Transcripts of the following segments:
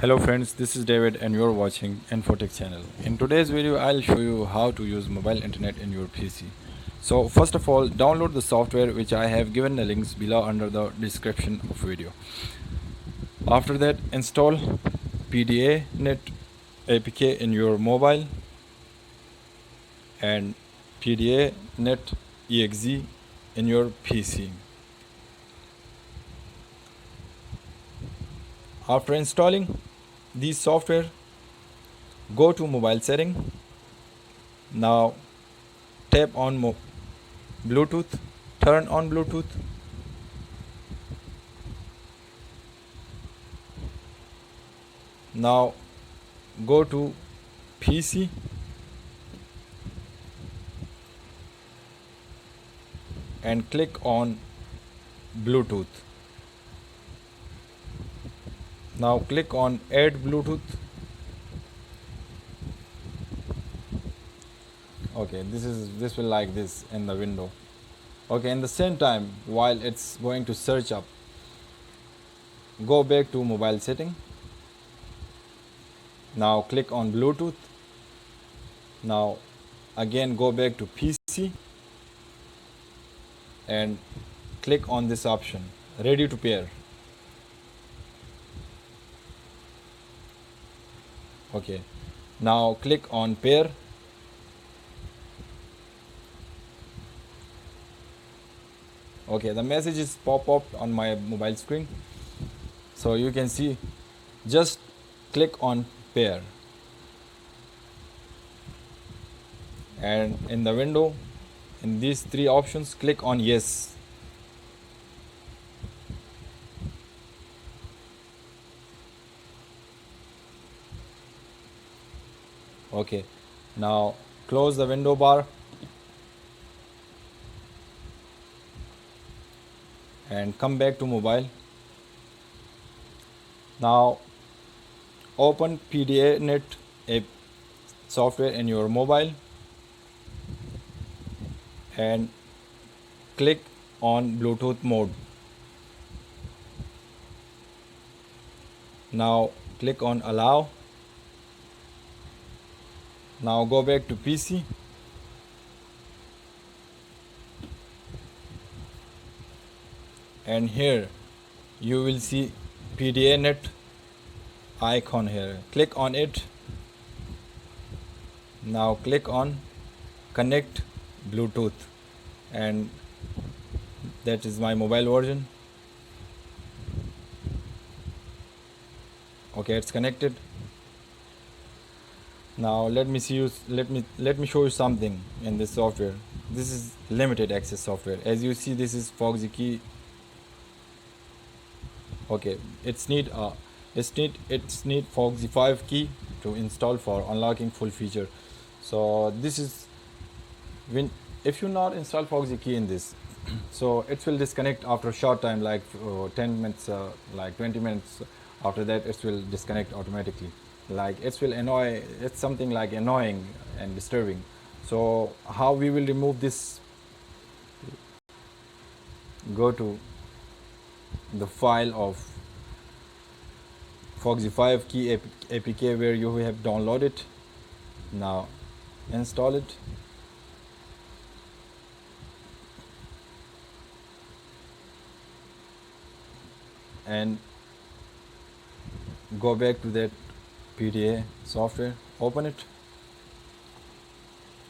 Hello friends, this is David and you're watching Infotech channel. In today's video, I'll show you how to use mobile internet in your PC. So first of all, download the software which I have given the links below under the description of video. After that, install PdaNet APK in your mobile and PdaNet exe in your PC. After installing these software, go to mobile setting. Now tap on Bluetooth, turn on Bluetooth. Now go to PC and click on Bluetooth. Now click on add Bluetooth. Okay, this will like this in the window. Okay, in the same time, while it's going to search up, go back to mobile setting. Now click on Bluetooth. Now again go back to PC and click on this option, ready to pair. Okay, now click on pair. Okay, the message is pop up on my mobile screen, so you can see. Just click on pair, and in the window, in these three options, click on yes. Okay, now close the window bar and come back to mobile. Now open PdaNet software in your mobile and click on Bluetooth mode. Now click on allow. Now go back to PC and here you will see PdaNet icon here. Click on it. Now click on connect Bluetooth, and that is my mobile version. Okay, it's connected. Now let me show you something in this software. This is limited access software. As you see, this is Foxy key. Okay, it's need Foxy 5 key to install for unlocking full feature. So this is if you not install Foxy key in this, so it will disconnect after a short time, like 10 minutes, like 20 minutes. After that, it will disconnect automatically. Like it's something like annoying and disturbing. So how we will remove this? Go to the file of Foxy 5 key APK where you have downloaded. Now install it. And go back to that PDA software, open it.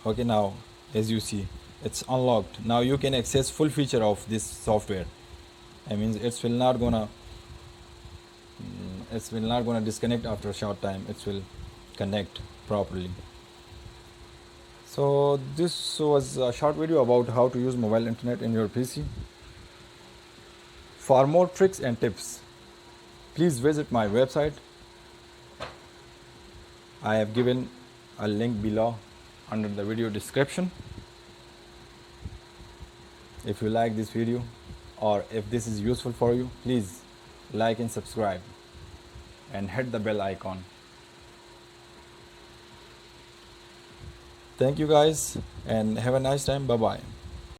Okay, now as you see, it's unlocked. Now you can access full feature of this software. I mean, it will not gonna disconnect after a short time. It will connect properly. So this was a short video about how to use mobile internet in your PC. For more tricks and tips, please visit my website. I have given a link below under the video description. If you like this video or if this is useful for you, please like and subscribe and hit the bell icon. Thank you guys and have a nice time. Bye bye.